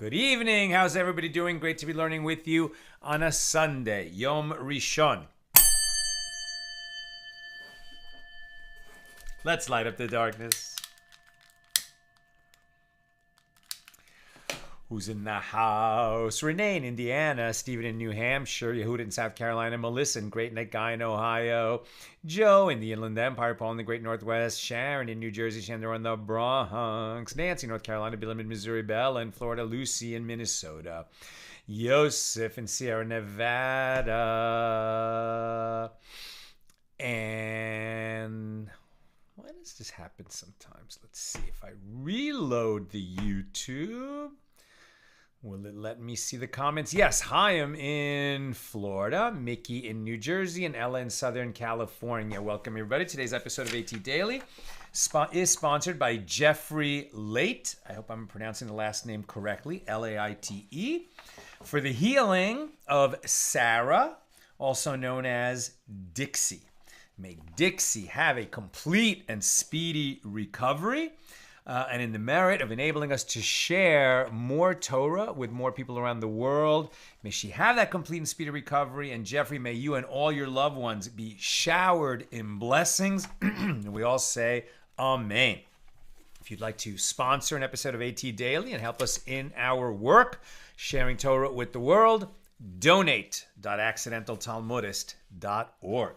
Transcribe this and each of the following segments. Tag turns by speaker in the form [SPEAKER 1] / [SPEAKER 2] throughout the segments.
[SPEAKER 1] Good evening. How's everybody doing? Great to be learning with you on a Sunday, Yom Rishon. Let's light up the darkness. Who's in the house? Renee in Indiana, Stephen in New Hampshire, Yehuda in South Carolina, Melissa in Great Neck Guy in Ohio, Joe in the Inland Empire, Paul in the Great Northwest, Sharon in New Jersey, Chandra in the Bronx, Nancy in North Carolina, Bill in Missouri, Bella in Florida, Lucy in Minnesota, Yosef in Sierra Nevada, and why does this happen sometimes? Let's see if I reload the YouTube. Will it let me see the comments? Yes, Chaim in Florida, Mickey in New Jersey, and Ella in Southern California. Welcome, everybody. Today's episode of AT Daily is sponsored by Jeffrey Late. I hope I'm pronouncing the last name correctly, Laite, for the healing of Sarah, also known as Dixie. May Dixie have a complete and speedy recovery. And in the merit of enabling us to share more Torah with more people around the world. May she have that complete and speedy recovery. And Jeffrey, may you and all your loved ones be showered in blessings. And we all say, Amen. If you'd like to sponsor an episode of AT Daily and help us in our work, sharing Torah with the world, donate.accidentaltalmudist.org.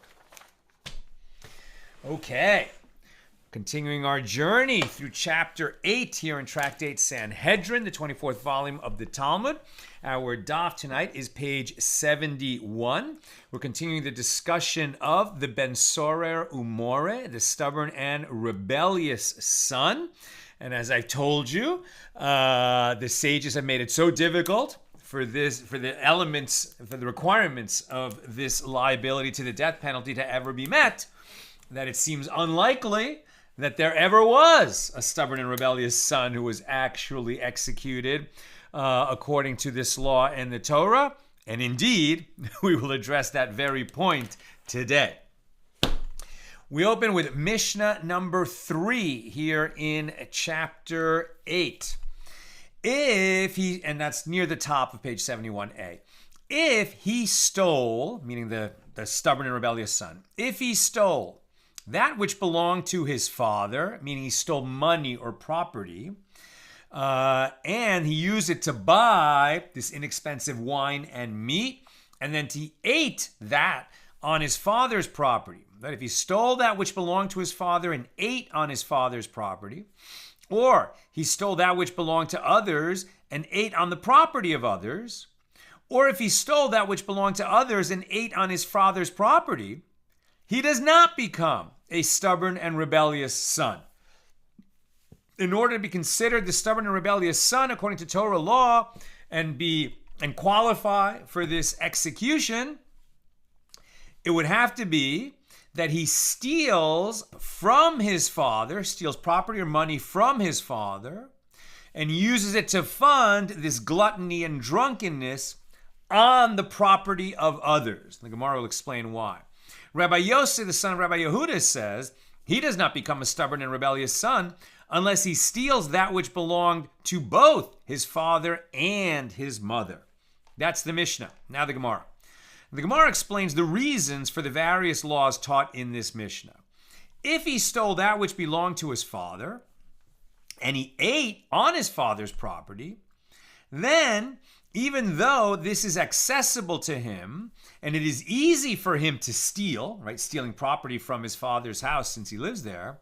[SPEAKER 1] Okay. Continuing our journey through chapter 8 here in Tractate Sanhedrin, the 24th volume of the Talmud. Our daf tonight is page 71. We're continuing the discussion of the Ben Sorer Umore, the stubborn and rebellious son. And as I told you, the sages have made it so difficult for the requirements of this liability to the death penalty to ever be met, that it seems unlikely that there ever was a stubborn and rebellious son who was actually executed according to this law and the Torah. And indeed, we will address that very point today. We open with Mishna number 3 here in chapter 8. And that's near the top of page 71a. If he stole, meaning the stubborn and rebellious son, if he stole that which belonged to his father, meaning he stole money or property, and he used it to buy this inexpensive wine and meat, and then he ate that on his father's property. That if he stole that which belonged to his father and ate on his father's property, or he stole that which belonged to others and ate on the property of others, or if he stole that which belonged to others and ate on his father's property, he does not become a stubborn and rebellious son. In order to be considered the stubborn and rebellious son according to Torah law and qualify for this execution, it would have to be that he steals from his father, steals property or money from his father, and uses it to fund this gluttony and drunkenness on the property of others. The Gemara will explain why. Rabbi Yossi, the son of Rabbi Yehuda, says he does not become a stubborn and rebellious son unless he steals that which belonged to both his father and his mother. That's the Mishnah. Now the Gemara. The Gemara explains the reasons for the various laws taught in this Mishnah. If he stole that which belonged to his father and he ate on his father's property, then even though this is accessible to him and it is easy for him to steal, right, stealing property from his father's house since he lives there,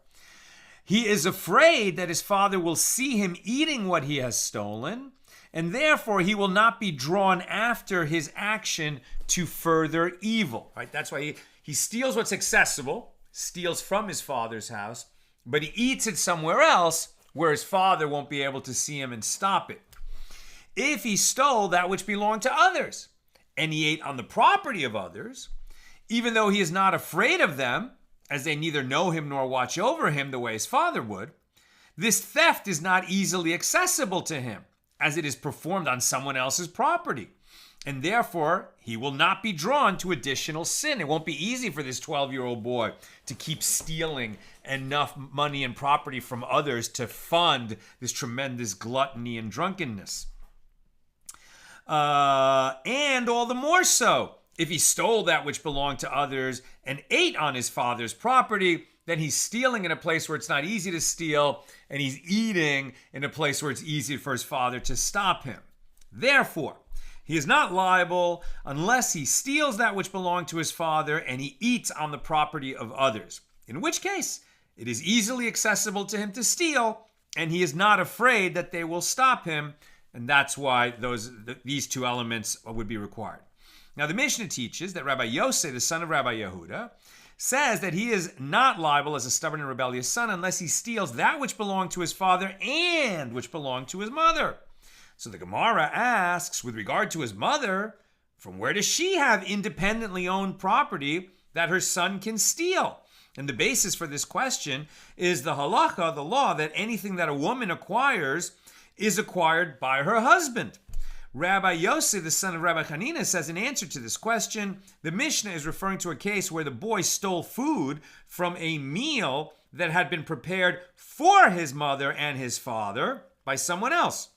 [SPEAKER 1] he is afraid that his father will see him eating what he has stolen, and therefore he will not be drawn after his action to further evil, right? That's why he steals what's accessible, steals from his father's house, but he eats it somewhere else where his father won't be able to see him and stop it. If he stole that which belonged to others and he ate on the property of others, even though he is not afraid of them, as they neither know him nor watch over him the way his father would, this theft is not easily accessible to him, as it is performed on someone else's property. And therefore, he will not be drawn to additional sin. It won't be easy for this 12-year-old boy to keep stealing enough money and property from others to fund this tremendous gluttony and drunkenness. And all the more so, if he stole that which belonged to others and ate on his father's property, then he's stealing in a place where it's not easy to steal, and he's eating in a place where it's easy for his father to stop him. Therefore, he is not liable unless he steals that which belonged to his father and he eats on the property of others, in which case it is easily accessible to him to steal, and he is not afraid that they will stop him, and that's why these two elements would be required. Now, the Mishnah teaches that Rabbi Yosef, the son of Rabbi Yehuda, says that he is not liable as a stubborn and rebellious son unless he steals that which belonged to his father and which belonged to his mother. So the Gemara asks, with regard to his mother, from where does she have independently owned property that her son can steal? And the basis for this question is the halacha, the law, that anything that a woman acquires is acquired by her husband. Rabbi Yosef, the son of Rabbi Hanina, says in answer to this question, the Mishnah is referring to a case where the boy stole food from a meal that had been prepared for his mother and his father by someone else.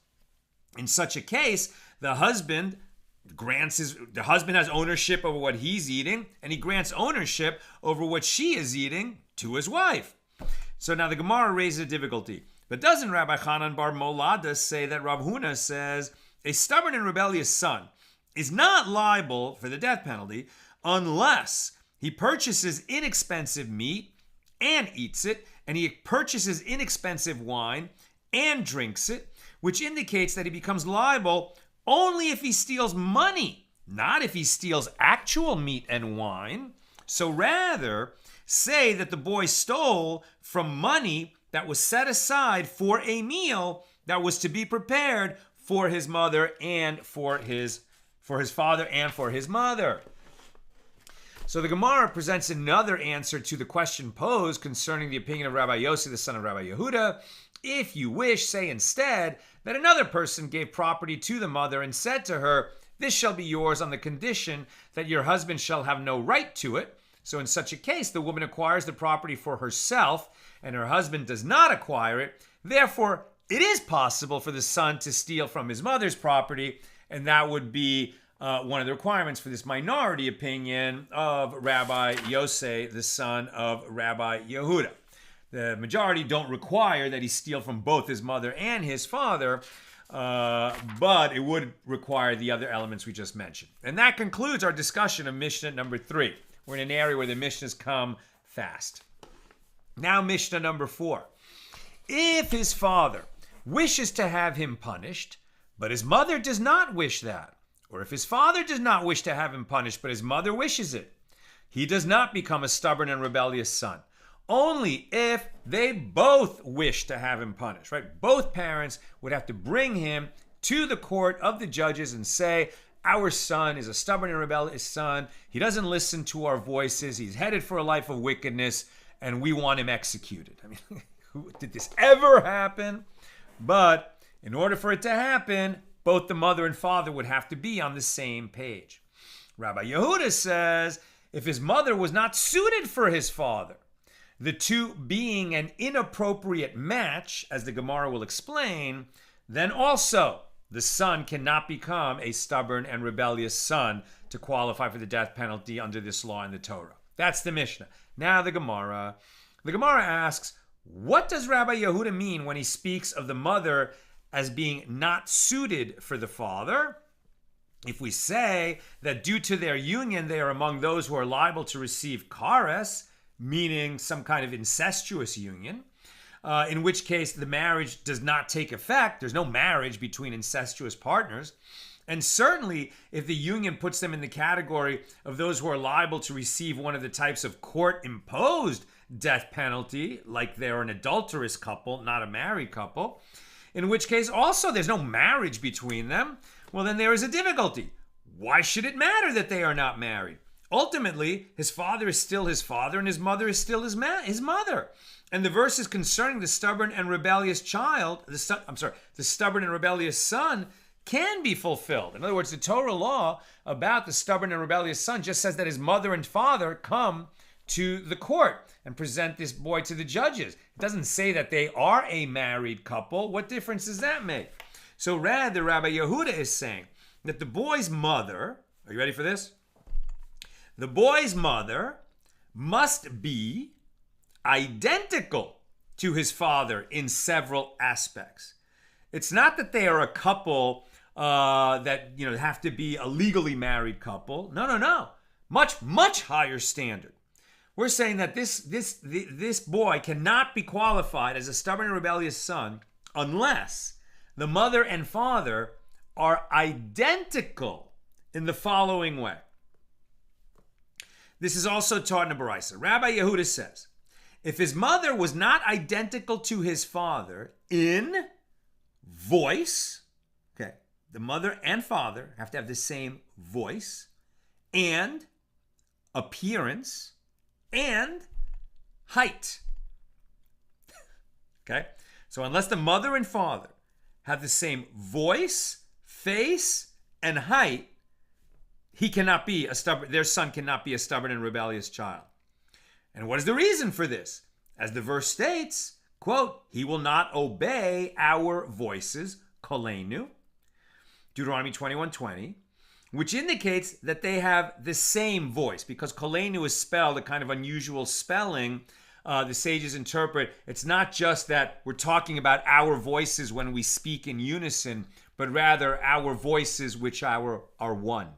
[SPEAKER 1] In such a case, the husband has ownership over what he's eating, and he grants ownership over what she is eating to his wife. So now the Gemara raises a difficulty. But doesn't Rabbi Hanan bar Molada say that Rav Huna says a stubborn and rebellious son is not liable for the death penalty unless he purchases inexpensive meat and eats it, and he purchases inexpensive wine and drinks it, which indicates that he becomes liable only if he steals money, not if he steals actual meat and wine. So rather, say that the boy stole from money that was set aside for a meal that was to be prepared for his mother and for his father and for his mother. So the Gemara presents another answer to the question posed concerning the opinion of Rabbi Yosef, the son of Rabbi Yehuda. If you wish, say instead that another person gave property to the mother and said to her, "This shall be yours on the condition that your husband shall have no right to it." So in such a case, the woman acquires the property for herself and her husband does not acquire it. Therefore, it is possible for the son to steal from his mother's property, and that would be one of the requirements for this minority opinion of Rabbi Yosef, the son of Rabbi Yehuda. The majority don't require that he steal from both his mother and his father, but it would require the other elements we just mentioned. And that concludes our discussion of Mishnah number 3. We're in an area where the Mishnahs come fast. Now Mishnah number 4. If his father wishes to have him punished, but his mother does not wish that, or if his father does not wish to have him punished, but his mother wishes it, he does not become a stubborn and rebellious son. Only if they both wish to have him punished, right? Both parents would have to bring him to the court of the judges and say, our son is a stubborn and rebellious son. He doesn't listen to our voices. He's headed for a life of wickedness, and we want him executed. I mean, did this ever happen? But in order for it to happen, both the mother and father would have to be on the same page. Rabbi Yehuda says, if his mother was not suited for his father, the two being an inappropriate match, as the Gemara will explain, then also the son cannot become a stubborn and rebellious son to qualify for the death penalty under this law in the Torah. That's the Mishnah. Now the Gemara. The Gemara asks, what does Rabbi Yehuda mean when he speaks of the mother as being not suited for the father? If we say that due to their union, they are among those who are liable to receive kares, meaning some kind of incestuous union, in which case the marriage does not take effect. There's no marriage between incestuous partners. And certainly, if the union puts them in the category of those who are liable to receive one of the types of court-imposed death penalty, like they're an adulterous couple, not a married couple, in which case also there's no marriage between them, well, then there is a difficulty. Why should it matter that they are not married? Ultimately, his father is still his father and his mother is still his mother. And the verses concerning the stubborn and rebellious child, the stubborn and rebellious son can be fulfilled. In other words, the Torah law about the stubborn and rebellious son just says that his mother and father come to the court and present this boy to the judges. It doesn't say that they are a married couple. What difference does that make? So rather, Rabbi Yehuda is saying that the boy's mother, are you ready for this? The boy's mother must be identical to his father in several aspects. It's not that they are a couple that have to be a legally married couple. No. Much higher standard. We're saying that this boy cannot be qualified as a stubborn and rebellious son unless the mother and father are identical in the following way. This is also taught in a Baraisa. Rabbi Yehuda says, if his mother was not identical to his father in voice, okay, the mother and father have to have the same voice and appearance and height. Okay, so unless the mother and father have the same voice, face, and height, their son cannot be a stubborn and rebellious child. And what is the reason for this? As the verse states, quote, he will not obey our voices, kolenu, Deuteronomy 21:20, which indicates that they have the same voice, because kolenu is spelled a kind of unusual spelling. The sages interpret it's not just that we're talking about our voices when we speak in unison, but rather our voices which are one.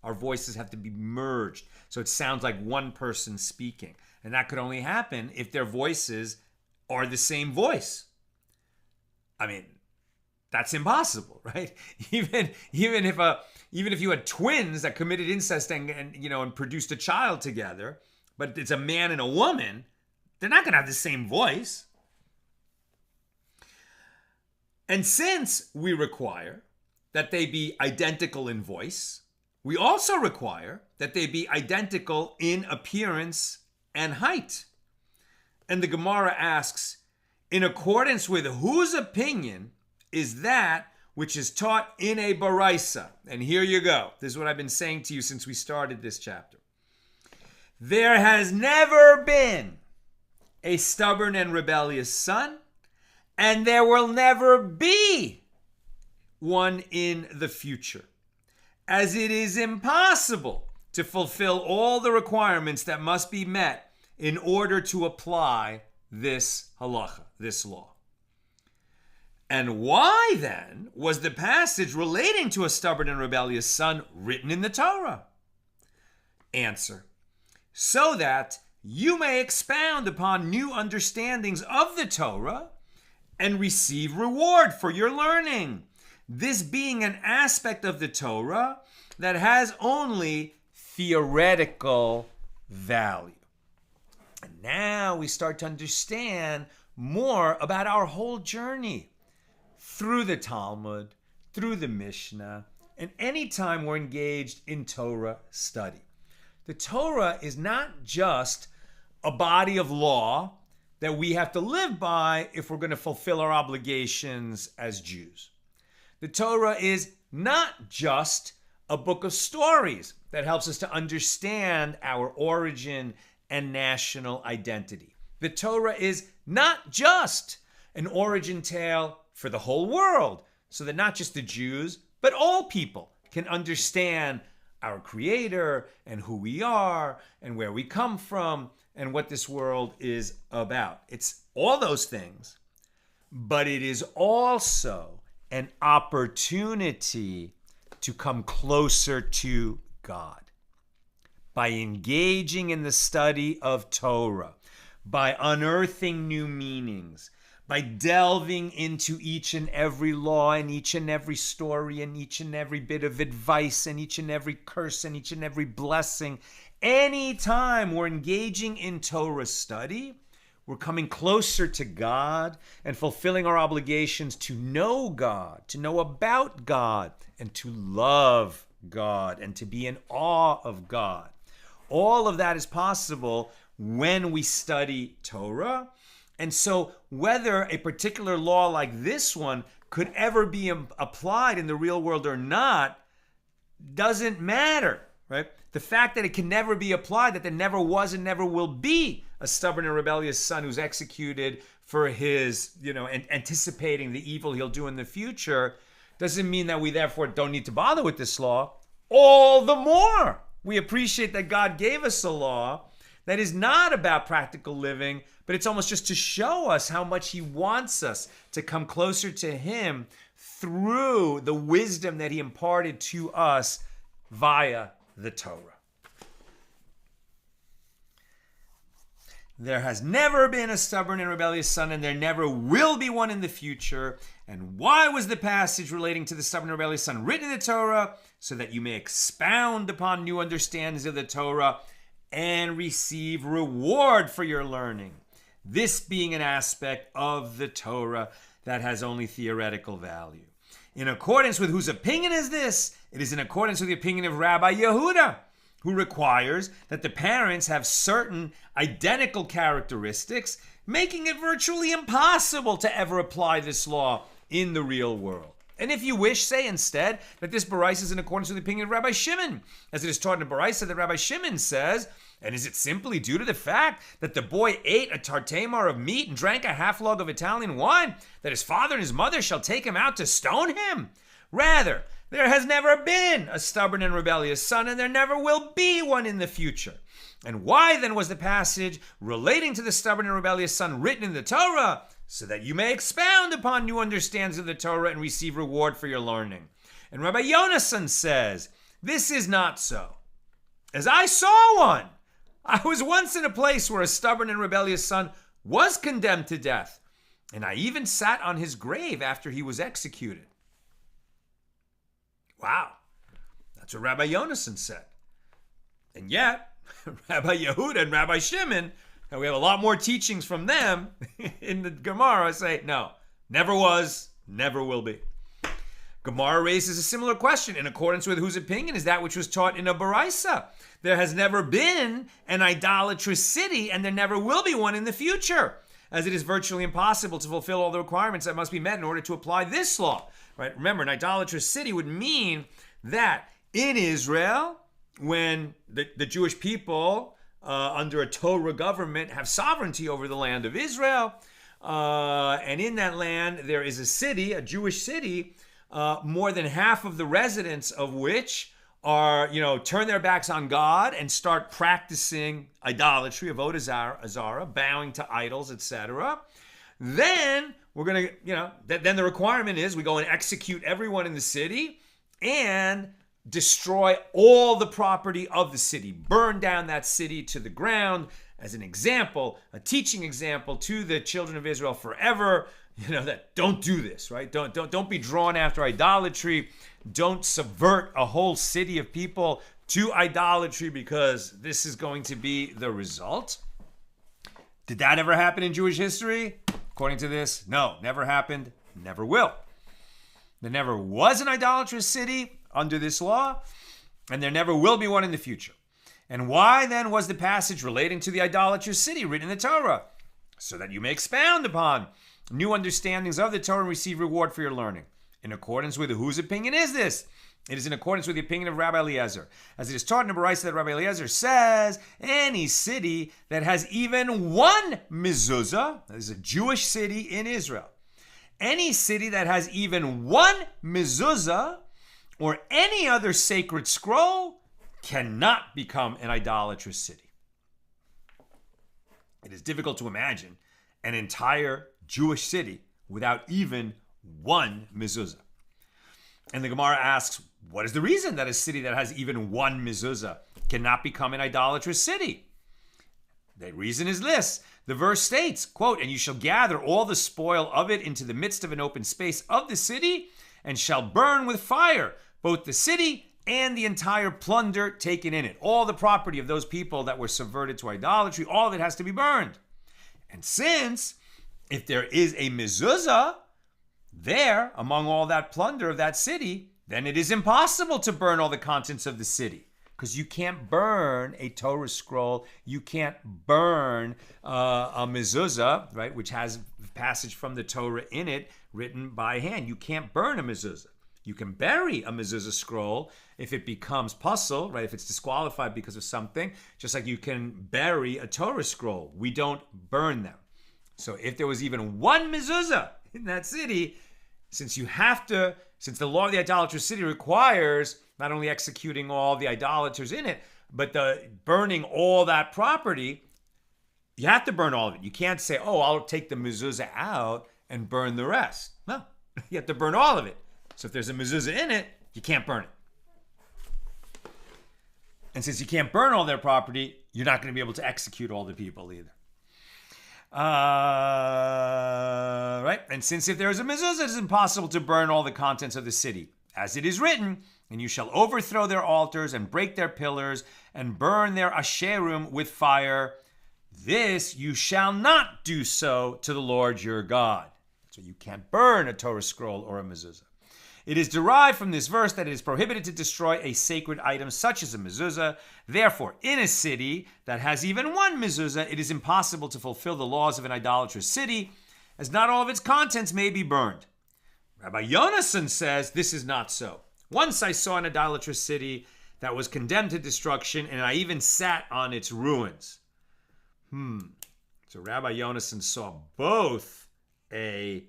[SPEAKER 1] Our voices have to be merged, so it sounds like one person speaking. And that could only happen if their voices are the same voice. I mean, that's impossible, right? Even if you had twins that committed incest and produced a child together, but it's a man and a woman, they're not going to have the same voice. And since we require that they be identical in voice, we also require that they be identical in appearance and height. And the Gemara asks, in accordance with whose opinion is that which is taught in a Baraisa? And here you go. This is what I've been saying to you since we started this chapter. There has never been a stubborn and rebellious son, and there will never be one in the future, as it is impossible to fulfill all the requirements that must be met in order to apply this halacha, this law. And why then was the passage relating to a stubborn and rebellious son written in the Torah? Answer: so that you may expound upon new understandings of the Torah and receive reward for your learning. This being an aspect of the Torah that has only theoretical value. And now we start to understand more about our whole journey through the Talmud, through the Mishnah, and anytime we're engaged in Torah study. The Torah is not just a body of law that we have to live by if we're going to fulfill our obligations as Jews. The Torah is not just a book of stories that helps us to understand our origin and national identity. The Torah is not just an origin tale for the whole world, so that not just the Jews, but all people can understand our Creator and who we are and where we come from and what this world is about. It's all those things, but it is also an opportunity to come closer to God. By engaging in the study of Torah, by unearthing new meanings, by delving into each and every law and each and every story and each and every bit of advice and each and every curse and each and every blessing. Anytime we're engaging in Torah study, we're coming closer to God and fulfilling our obligations to know God, to know about God, and to love God and to be in awe of God. All of that is possible when we study Torah. And so whether a particular law like this one could ever be applied in the real world or not doesn't matter, right? The fact that it can never be applied, that there never was and never will be a stubborn and rebellious son who's executed for his, anticipating the evil he'll do in the future, doesn't mean that we therefore don't need to bother with this law. All the more we appreciate that God gave us a law that is not about practical living, but it's almost just to show us how much he wants us to come closer to him through the wisdom that he imparted to us via the Torah. There has never been a stubborn and rebellious son, and there never will be one in the future. And why was the passage relating to the stubborn and rebellious son written in the Torah? So that you may expound upon new understandings of the Torah and receive reward for your learning. This being an aspect of the Torah that has only theoretical value. In accordance with whose opinion is this? It is in accordance with the opinion of Rabbi Yehuda, who requires that the parents have certain identical characteristics, making it virtually impossible to ever apply this law in the real world. And if you wish, say instead that this Baraisa is in accordance with the opinion of Rabbi Shimon, as it is taught in Baraisa that Rabbi Shimon says, and is it simply due to the fact that the boy ate a tartamar of meat and drank a half log of Italian wine, that his father and his mother shall take him out to stone him? Rather, there has never been a stubborn and rebellious son, and there never will be one in the future. And why then was the passage relating to the stubborn and rebellious son written in the Torah? So that you may expound upon new understandings of the Torah and receive reward for your learning. And Rabbi Yonasan says, this is not so. As I saw one, I was once in a place where a stubborn and rebellious son was condemned to death, and I even sat on his grave after he was executed. Wow, that's what Rabbi Yonasan said. And yet, Rabbi Yehuda and Rabbi Shimon, and we have a lot more teachings from them in the Gemara, say, no, never was, never will be. Gemara raises a similar question, in accordance with whose opinion is that which was taught in a Baraisa. There has never been an idolatrous city, and there never will be one in the future, as it is virtually impossible to fulfill all the requirements that must be met in order to apply this law. Right? Remember, an idolatrous city would mean that in Israel, when the Jewish people under a Torah government have sovereignty over the land of Israel, and in that land there is a city, a Jewish city, more than half of the residents of which are, turn their backs on God and start practicing idolatry, avodah zarah, bowing to idols, etc. Then we're going to, then the requirement is we go and execute everyone in the city and destroy all the property of the city, burn down that city to the ground as an example, a teaching example to the children of Israel forever, that don't do this, right? Don't be drawn after idolatry. Don't subvert a whole city of people to idolatry, because this is going to be the result. Did that ever happen in Jewish history? According to this, no, never happened, never will. There never was an idolatrous city under this law, and there never will be one in the future. And why then was the passage relating to the idolatrous city written in the Torah? So that you may expound upon new understandings of the Torah and receive reward for your learning. In accordance with whose opinion is this? It is in accordance with the opinion of Rabbi Eliezer. As it is taught in the Baraisa that Rabbi Eliezer says, any city that has even one mezuzah, that is a Jewish city in Israel, any city that has even one mezuzah or any other sacred scroll cannot become an idolatrous city. It is difficult to imagine an entire Jewish city without even one mezuzah. And the Gemara asks, what is the reason that a city that has even one mezuzah cannot become an idolatrous city? The reason is this. The verse states, quote, and you shall gather all the spoil of it into the midst of an open space of the city, and shall burn with fire both the city and the entire plunder taken in it. All the property of those people that were subverted to idolatry, all of it has to be burned. And since, if there is a mezuzah there among all that plunder of that city, then it is impossible to burn all the contents of the city. Because you can't burn a Torah scroll, you can't burn a mezuzah, right, which has a passage from the Torah in it written by hand. You can't burn a mezuzah. You can bury a mezuzah scroll if it becomes puzzle, right, if it's disqualified because of something, just like you can bury a Torah scroll. We don't burn them. So if there was even one mezuzah in that city, since the law of the idolatrous city requires not only executing all the idolaters in it, but the burning all that property, you have to burn all of it. You can't say, oh, I'll take the mezuzah out and burn the rest. No, you have to burn all of it. So if there's a mezuzah in it, you can't burn it. And since you can't burn all their property, you're not going to be able to execute all the people either. Right? And since if there is a mezuzah, it is impossible to burn all the contents of the city. As it is written, and you shall overthrow their altars and break their pillars and burn their asherim with fire. This you shall not do so to the Lord your God. So you can't burn a Torah scroll or a mezuzah. It is derived from this verse that it is prohibited to destroy a sacred item such as a mezuzah. Therefore, in a city that has even one mezuzah, it is impossible to fulfill the laws of an idolatrous city, as not all of its contents may be burned. Rabbi Yonason says this is not so. Once I saw an idolatrous city that was condemned to destruction, and I even sat on its ruins. So Rabbi Yonason saw both a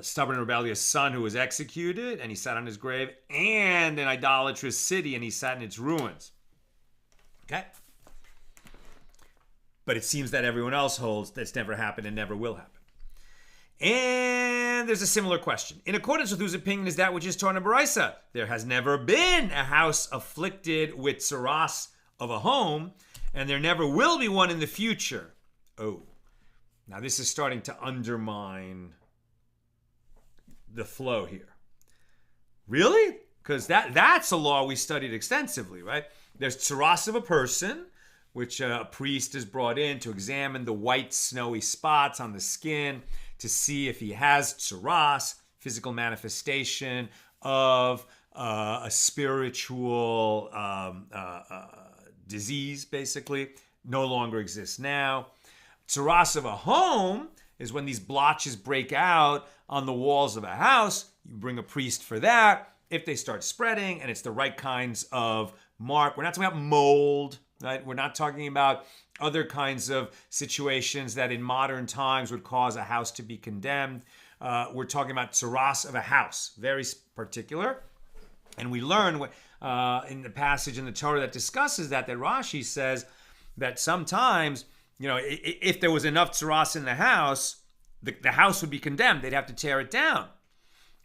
[SPEAKER 1] stubborn and rebellious son who was executed, and he sat on his grave, and an idolatrous city, and he sat in its ruins. Okay? But it seems that everyone else holds that's never happened and never will happen. And there's a similar question. In accordance with whose opinion is that which is torn in Baraisa? There has never been a house afflicted with tsaras of a home, and there never will be one in the future. Oh, now this is starting to undermine the flow here. Really? Because that's a law we studied extensively, right? There's tsaras of a person, which a priest is brought in to examine the white snowy spots on the skin to see if he has tsaras, physical manifestation of a spiritual disease, basically, no longer exists now. Tsaras of a home is when these blotches break out on the walls of a house. You bring a priest for that. If they start spreading and it's the right kinds of mark, we're not talking about mold, right? We're not talking about other kinds of situations that in modern times would cause a house to be condemned. We're talking about tsaras of a house, very particular. And we learn in the passage in the Torah that discusses that Rashi says that sometimes, if there was enough tsaras in the house, the house would be condemned. They'd have to tear it down.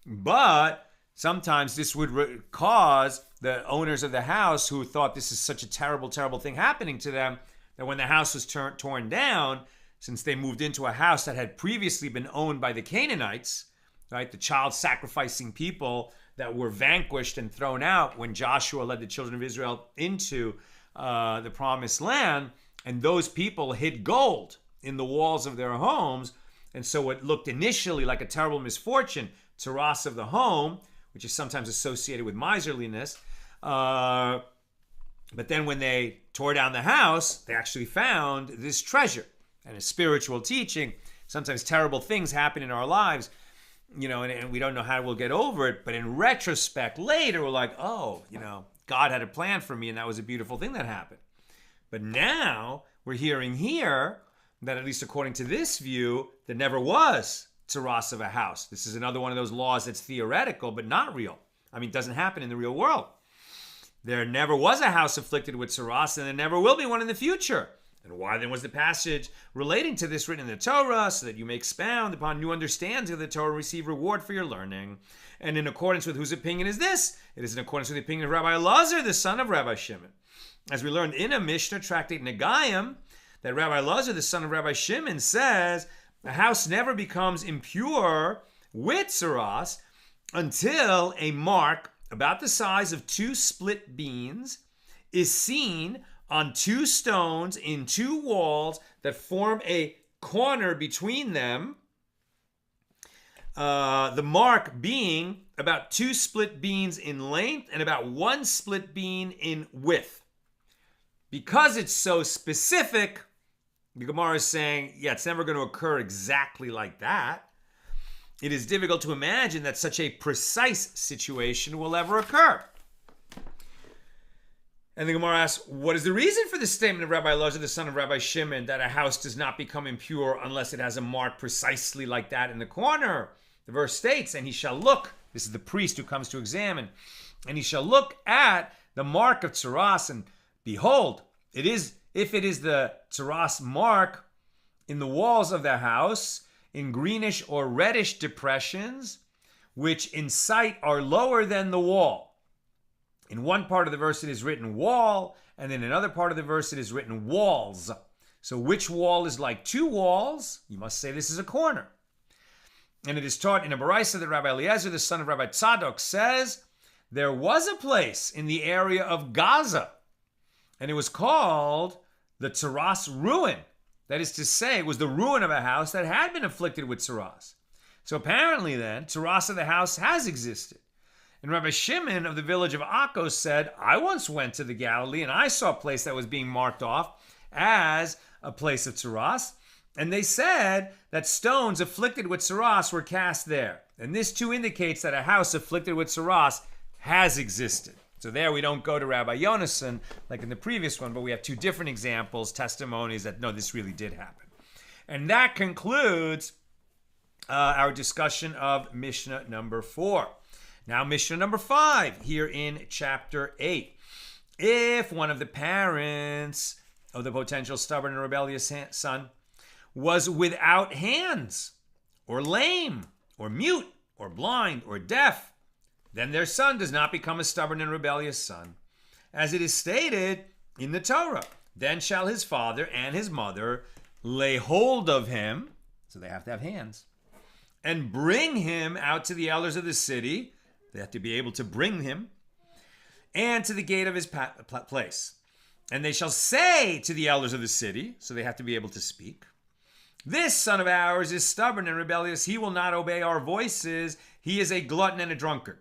[SPEAKER 1] But sometimes this would cause the owners of the house who thought this is such a terrible, terrible thing happening to them, that when the house was torn down, since they moved into a house that had previously been owned by the Canaanites, right, the child sacrificing people that were vanquished and thrown out when Joshua led the children of Israel into the promised land, and those people hid gold in the walls of their homes, and so what looked initially like a terrible misfortune, tsaras of the home, which is sometimes associated with miserliness, but then when they tore down the house, they actually found this treasure. And a spiritual teaching, sometimes terrible things happen in our lives, and we don't know how we'll get over it. But in retrospect, later, we're like, oh, God had a plan for me, and that was a beautiful thing that happened. But now we're hearing here that, at least according to this view, there never was tsaras of a house. This is another one of those laws that's theoretical, but not real. It doesn't happen in the real world. There never was a house afflicted with tsaras, and there never will be one in the future. And why then was the passage relating to this written in the Torah, so that you may expound upon new understandings of the Torah and receive reward for your learning? And in accordance with whose opinion is this? It is in accordance with the opinion of Rabbi Elazar, the son of Rabbi Shimon. As we learned in a Mishna, tractate Negayim, that Rabbi Elazar, the son of Rabbi Shimon, says a house never becomes impure with tsaras until a mark about the size of 2 split beans is seen on 2 stones in 2 walls that form a corner between them, the mark being about 2 split beans in length and about 1 split bean in width. Because it's so specific, the Gemara is saying, it's never going to occur exactly like that. It is difficult to imagine that such a precise situation will ever occur. And the Gemara asks, what is the reason for the statement of Rabbi Elazar, the son of Rabbi Shimon, that a house does not become impure unless it has a mark precisely like that in the corner? The verse states, and he shall look, this is the priest who comes to examine, and he shall look at the mark of tsaras, and behold, if it is the tsaras mark in the walls of the house, in greenish or reddish depressions, which in sight are lower than the wall. In one part of the verse it is written wall, and in another part of the verse it is written walls. So which wall is like two walls? You must say this is a corner. And it is taught in a Baraisa that Rabbi Eliezer, the son of Rabbi Tzadok, says, there was a place in the area of Gaza, and it was called the Tsaras ruin. That is to say, it was the ruin of a house that had been afflicted with tsaras. So apparently then, tsaras of the house has existed. And Rabbi Shimon of the village of Akko said, I once went to the Galilee and I saw a place that was being marked off as a place of tsaras. And they said that stones afflicted with tsaras were cast there. And this too indicates that a house afflicted with tsaras has existed. So there we don't go to Rabbi Yonason like in the previous one, but we have two different examples, testimonies that no, this really did happen. And that concludes our discussion of Mishnah number 4. Now Mishnah number 5 here in chapter 8. If one of the parents of the potential stubborn and rebellious son was without hands, or lame, or mute, or blind, or deaf, then their son does not become a stubborn and rebellious son. As it is stated in the Torah, then shall his father and his mother lay hold of him, so they have to have hands, and bring him out to the elders of the city. They have to be able to bring him, and to the gate of his place. And they shall say to the elders of the city, so they have to be able to speak, this son of ours is stubborn and rebellious. He will not obey our voices. He is a glutton and a drunkard.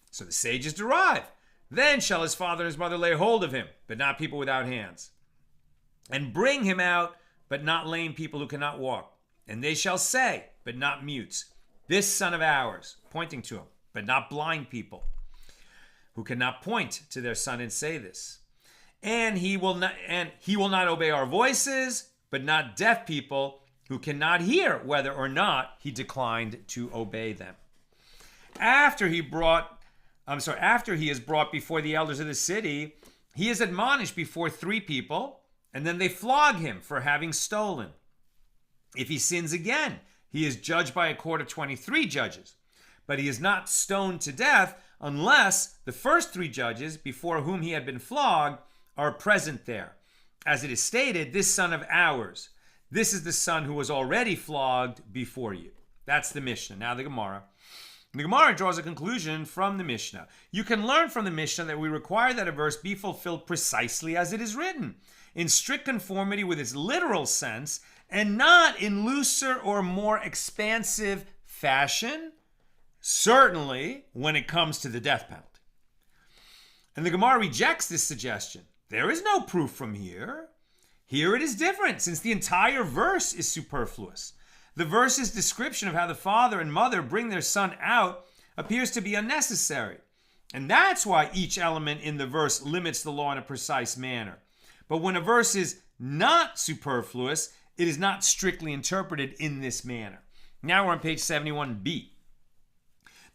[SPEAKER 1] So the sages derive, then shall his father and his mother lay hold of him, but not people without hands, and bring him out, but not lame people who cannot walk. And they shall say, but not mutes, this son of ours, pointing to him, but not blind people who cannot point to their son and say this. And he will not obey our voices, but not deaf people who cannot hear whether or not he declined to obey them. After he is brought before the elders of the city, he is admonished before 3 people, and then they flog him for having stolen. If he sins again, he is judged by a court of 23 judges, but he is not stoned to death unless the first 3 judges before whom he had been flogged are present there. As it is stated, this son of ours, this is the son who was already flogged before you. That's the Mishnah. Now the Gemara. The Gemara draws a conclusion from the Mishnah. You can learn from the Mishnah that we require that a verse be fulfilled precisely as it is written, in strict conformity with its literal sense, and not in looser or more expansive fashion, certainly when it comes to the death penalty. And the Gemara rejects this suggestion. There is no proof from here. Here it is different, since the entire verse is superfluous. The verse's description of how the father and mother bring their son out appears to be unnecessary. And that's why each element in the verse limits the law in a precise manner. But when a verse is not superfluous, it is not strictly interpreted in this manner. Now we're on page 71b.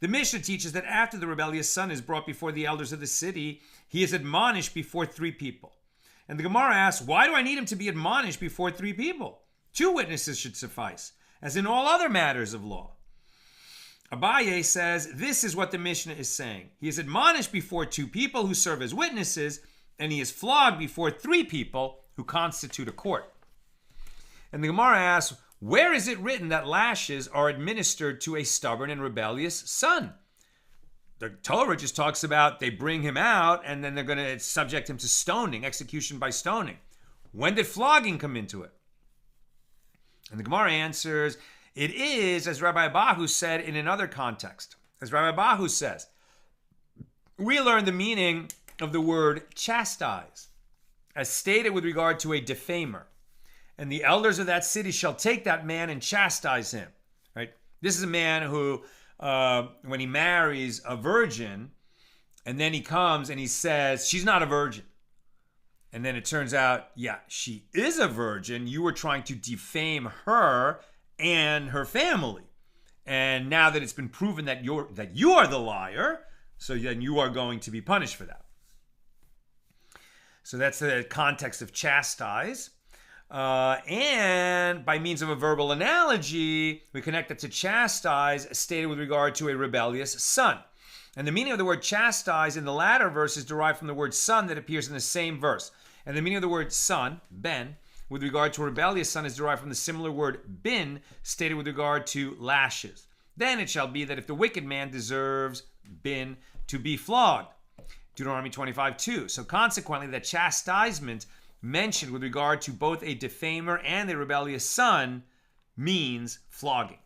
[SPEAKER 1] The Mishnah teaches that after the rebellious son is brought before the elders of the city, he is admonished before 3 people. And the Gemara asks, why do I need him to be admonished before 3 people? 2 witnesses should suffice, as in all other matters of law. Abaye says, this is what the Mishnah is saying. He is admonished before 2 people who serve as witnesses, and he is flogged before 3 people who constitute a court. And the Gemara asks, where is it written that lashes are administered to a stubborn and rebellious son? The Torah just talks about they bring him out and then they're going to subject him to stoning, execution by stoning. When did flogging come into it? And the Gemara answers, it is, as Rabbi Abahu said in another context. As Rabbi Abahu says, we learn the meaning of the word chastise, as stated with regard to a defamer. And the elders of that city shall take that man and chastise him. Right? This is a man who, when he marries a virgin, and then he comes and he says, she's not a virgin. And then it turns out, yeah, she is a virgin. You were trying to defame her and her family. And now that it's been proven that you are the liar, so then you are going to be punished for that. So that's the context of chastise. And by means of a verbal analogy, we connect it to chastise stated with regard to a rebellious son. And the meaning of the word chastise in the latter verse is derived from the word son that appears in the same verse. And the meaning of the word son, ben, with regard to a rebellious son is derived from the similar word bin stated with regard to lashes. Then it shall be that if the wicked man deserves bin to be flogged. Deuteronomy 25:2. So consequently, the chastisement mentioned with regard to both a defamer and a rebellious son means flogging.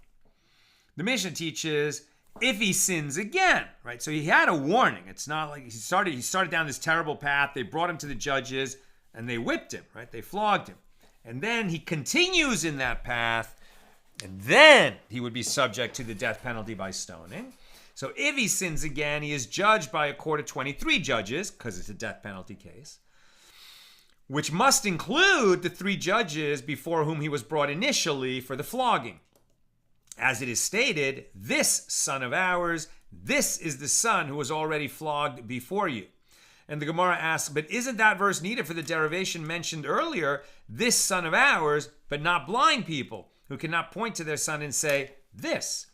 [SPEAKER 1] The Mishnah teaches if he sins again, right? So he had a warning. It's not like he started down this terrible path. They brought him to the judges and they whipped him, right? They flogged him. And then he continues in that path, and then he would be subject to the death penalty by stoning. So if he sins again, he is judged by a court of 23 judges, because it's a death penalty case, which must include the 3 judges before whom he was brought initially for the flogging. As it is stated, this son of ours, this is the son who was already flogged before you. And the Gemara asks, but isn't that verse needed for the derivation mentioned earlier, this son of ours, but not blind people who cannot point to their son and say, this?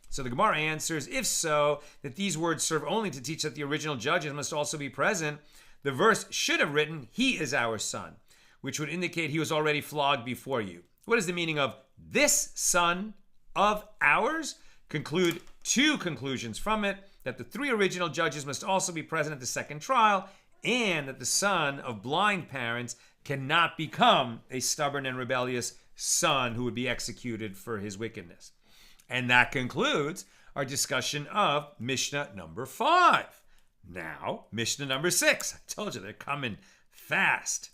[SPEAKER 1] So the Gemara answers, if so, that these words serve only to teach that the original judges must also be present, the verse should have written, he is our son, which would indicate he was already flogged before you. What is the meaning of this son of ours? Conclude 2 conclusions from it, that the 3 original judges must also be present at the second trial, and that the son of blind parents cannot become a stubborn and rebellious son who would be executed for his wickedness. And that concludes our discussion of Mishnah number 5. Now, Mishnah number 6. I told you, they're coming fast.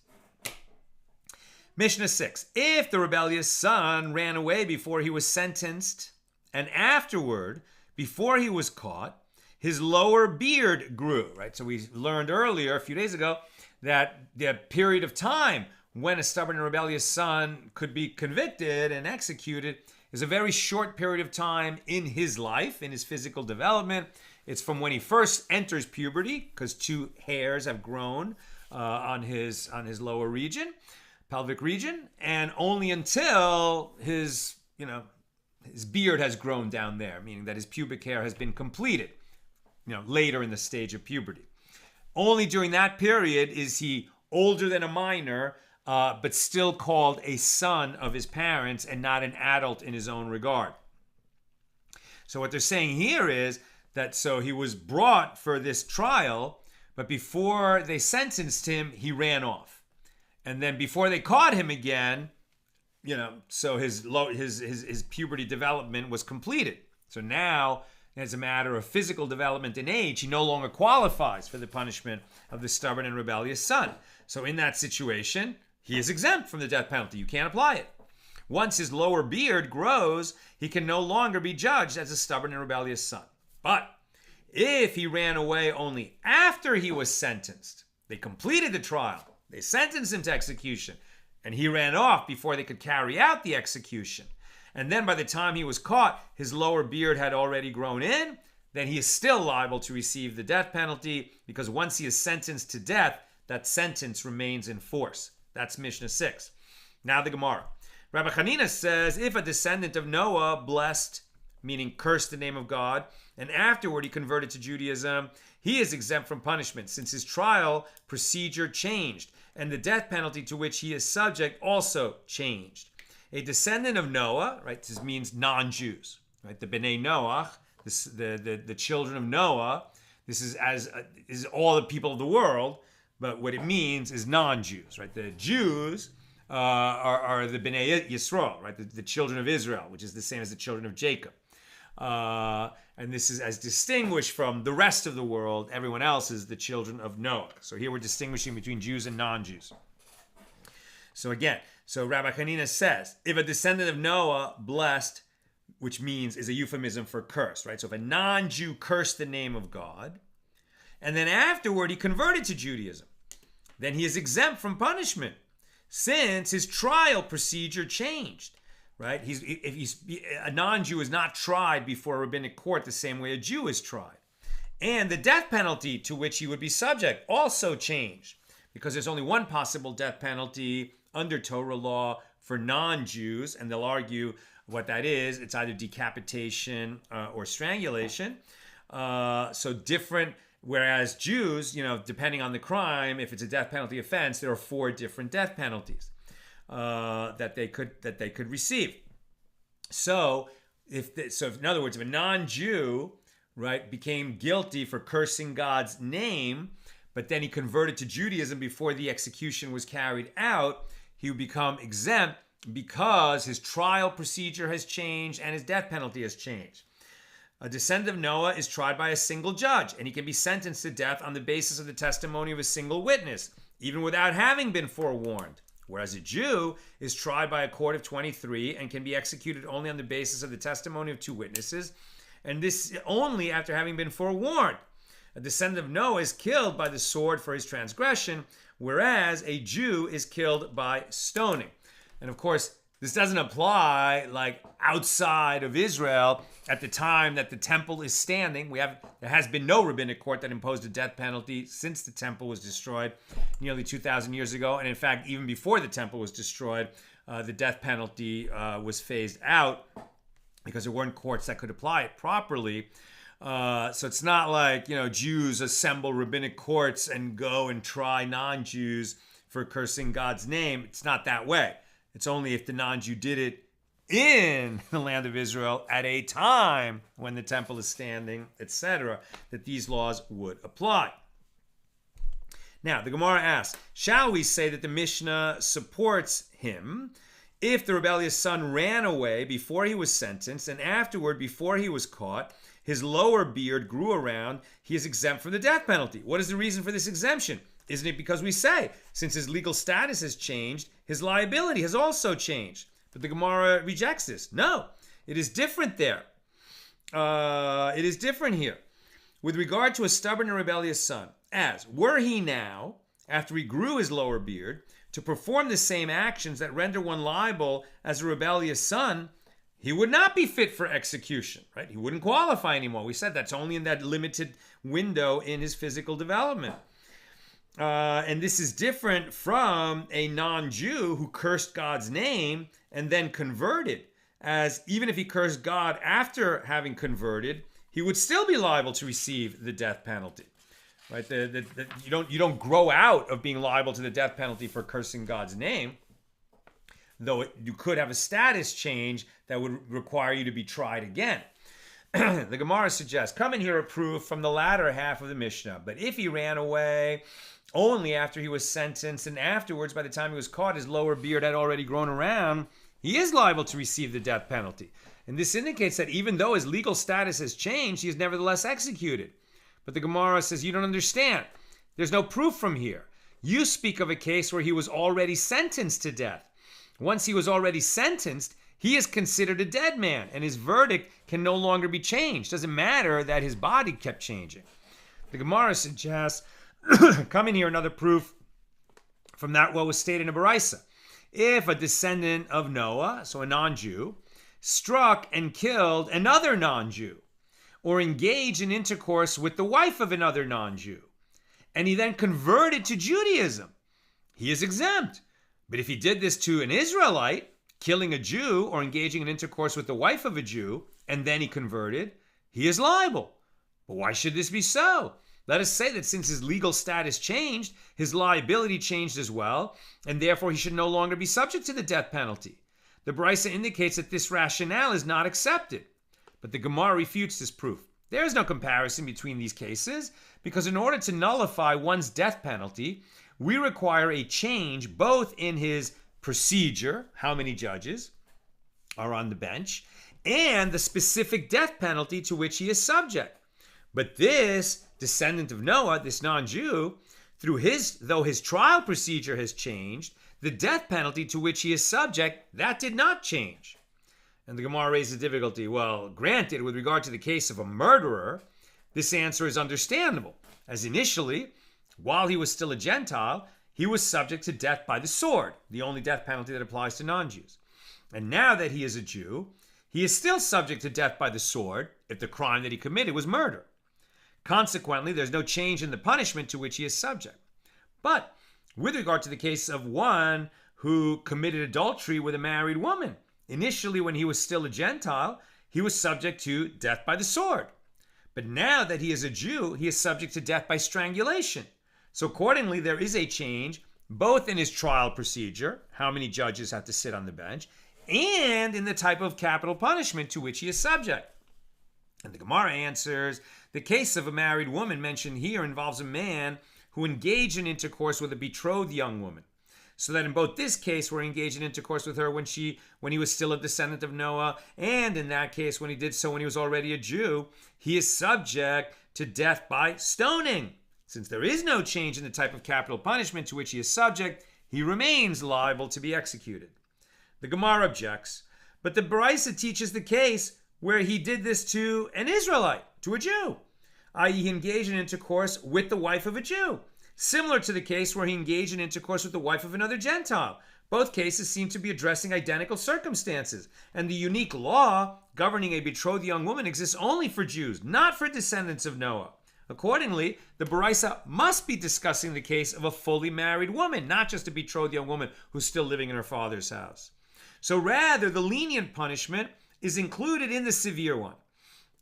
[SPEAKER 1] Mishnah 6. If the rebellious son ran away before he was sentenced, and afterward, before he was caught, his lower beard grew, right? So we learned earlier, a few days ago, that the period of time when a stubborn and rebellious son could be convicted and executed is a very short period of time in his life, in his physical development. It's from when he first enters puberty, because 2 hairs have grown on his lower region, pelvic region, and only until his beard has grown down there, meaning that his pubic hair has been completed, later in the stage of puberty. Only during that period is he older than a minor, but still called a son of his parents and not an adult in his own regard. So what they're saying here is that so he was brought for this trial, but before they sentenced him, he ran off. And then before they caught him again, so his puberty development was completed. So now, as a matter of physical development and age, he no longer qualifies for the punishment of the stubborn and rebellious son. So in that situation, he is exempt from the death penalty. You can't apply it. Once his lower beard grows, he can no longer be judged as a stubborn and rebellious son. But if he ran away only after he was sentenced, they completed the trial, they sentenced him to execution, and he ran off before they could carry out the execution, and then by the time he was caught, his lower beard had already grown in, then he is still liable to receive the death penalty, because once he is sentenced to death, that sentence remains in force. That's Mishnah 6. Now the Gemara. Rabbi Hanina says, if a descendant of Noah blessed, meaning cursed the name of God, and afterward he converted to Judaism, he is exempt from punishment, since his trial procedure changed, and the death penalty to which he is subject also changed. A descendant of Noah, right, this means non-Jews, right, the Bnei Noach, the children of Noah, this is all the people of the world, but what it means is non-Jews, right? The Jews are the Bnei Yisrael, right? The children of Israel, which is the same as the children of Jacob. And this is as distinguished from the rest of the world. Everyone else is the children of Noah. So here we're distinguishing between Jews and non-Jews. So again, Rabbi Hanina says, if a descendant of Noah blessed, which means is a euphemism for curse, right? So if a non-Jew cursed the name of God, and then afterward he converted to Judaism, then he is exempt from punishment, since his trial procedure changed. right? A non-Jew is not tried before a rabbinic court the same way a Jew is tried. And the death penalty to which he would be subject also changed, because there's only one possible death penalty under Torah law for non-Jews, and they'll argue what that is. It's either decapitation or strangulation. So different, whereas Jews, depending on the crime, if it's a death penalty offense, there are 4 different death penalties that they could receive. So in other words, if a non-Jew, right, became guilty for cursing God's name, but then he converted to Judaism before the execution was carried out, he would become exempt because his trial procedure has changed and his death penalty has changed. A descendant of Noah is tried by a single judge, and he can be sentenced to death on the basis of the testimony of a single witness, even without having been forewarned. Whereas a Jew is tried by a court of 23 and can be executed only on the basis of the testimony of 2 witnesses, and this only after having been forewarned. A descendant of Noah is killed by the sword for his transgression, whereas a Jew is killed by stoning. And of course, this doesn't apply like outside of Israel at the time that the temple is standing. There has been no rabbinic court that imposed a death penalty since the temple was destroyed nearly 2,000 years ago. And in fact, even before the temple was destroyed, the death penalty was phased out because there weren't courts that could apply it properly. So it's not like, Jews assemble rabbinic courts and go and try non-Jews for cursing God's name. It's not that way. It's only if the non-Jew did it in the land of Israel at a time when the temple is standing, etc., that these laws would apply. Now, the Gemara asks, shall we say that the Mishnah supports him if the rebellious son ran away before he was sentenced and afterward, before he was caught, his lower beard grew around, he is exempt from the death penalty? What is the reason for this exemption? Isn't it because we say, since his legal status has changed, his liability has also changed? But the Gemara rejects this. No, it is different there. It is different here. With regard to a stubborn and rebellious son, as were he now, after he grew his lower beard, to perform the same actions that render one liable as a rebellious son, he would not be fit for execution, right? He wouldn't qualify anymore. We said that's only in that limited window in his physical development. And this is different from a non-Jew who cursed God's name and then converted, as even if he cursed God after having converted, he would still be liable to receive the death penalty. Right? You don't grow out of being liable to the death penalty for cursing God's name, though you could have a status change that would require you to be tried again. The Gemara suggests, come and hear a proof from the latter half of the Mishnah. But if he ran away only after he was sentenced, and afterwards, by the time he was caught, his lower beard had already grown around, he is liable to receive the death penalty. And this indicates that even though his legal status has changed, he is nevertheless executed. But the Gemara says, you don't understand. There's no proof from here. You speak of a case where he was already sentenced to death. Once he was already sentenced, he is considered a dead man, and his verdict can no longer be changed. Doesn't matter that his body kept changing. The Gemara suggests, come in here, another proof from that what was stated in a Baraisa. If a descendant of Noah, so a non-Jew, struck and killed another non-Jew, or engaged in intercourse with the wife of another non-Jew, and he then converted to Judaism, he is exempt. But if he did this to an Israelite, killing a Jew or engaging in intercourse with the wife of a Jew, and then he converted, he is liable. But why should this be so? Let us say that since his legal status changed, his liability changed as well, and therefore he should no longer be subject to the death penalty. The Baraisa indicates that this rationale is not accepted. But the Gemara refutes this proof. There is no comparison between these cases, because in order to nullify one's death penalty, we require a change both in his procedure, how many judges are on the bench, and the specific death penalty to which he is subject. But this descendant of Noah, this non-Jew, though his trial procedure has changed, the death penalty to which he is subject, that did not change. And the Gemara raises difficulty. Well, granted, with regard to the case of a murderer, this answer is understandable, as initially, while he was still a Gentile, he was subject to death by the sword, the only death penalty that applies to non-Jews. And now that he is a Jew, he is still subject to death by the sword if the crime that he committed was murder. Consequently, there's no change in the punishment to which he is subject. But with regard to the case of one who committed adultery with a married woman, initially when he was still a Gentile, he was subject to death by the sword. But now that he is a Jew, he is subject to death by strangulation. So accordingly, there is a change both in his trial procedure, how many judges have to sit on the bench, and in the type of capital punishment to which he is subject. And the Gemara answers, the case of a married woman mentioned here involves a man who engaged in intercourse with a betrothed young woman. So that in both this case, we're engaged in intercourse with her when he was still a descendant of Noah, and in that case, when he did so when he was already a Jew, he is subject to death by stoning. Since there is no change in the type of capital punishment to which he is subject, he remains liable to be executed. The Gemara objects, but the Baraisa teaches the case where he did this to an Israelite, to a Jew, i.e. he engaged in intercourse with the wife of a Jew, similar to the case where he engaged in intercourse with the wife of another Gentile. Both cases seem to be addressing identical circumstances, and the unique law governing a betrothed young woman exists only for Jews, not for descendants of Noah. Accordingly, the Baraisa must be discussing the case of a fully married woman, not just a betrothed young woman who's still living in her father's house. So rather, the lenient punishment is included in the severe one.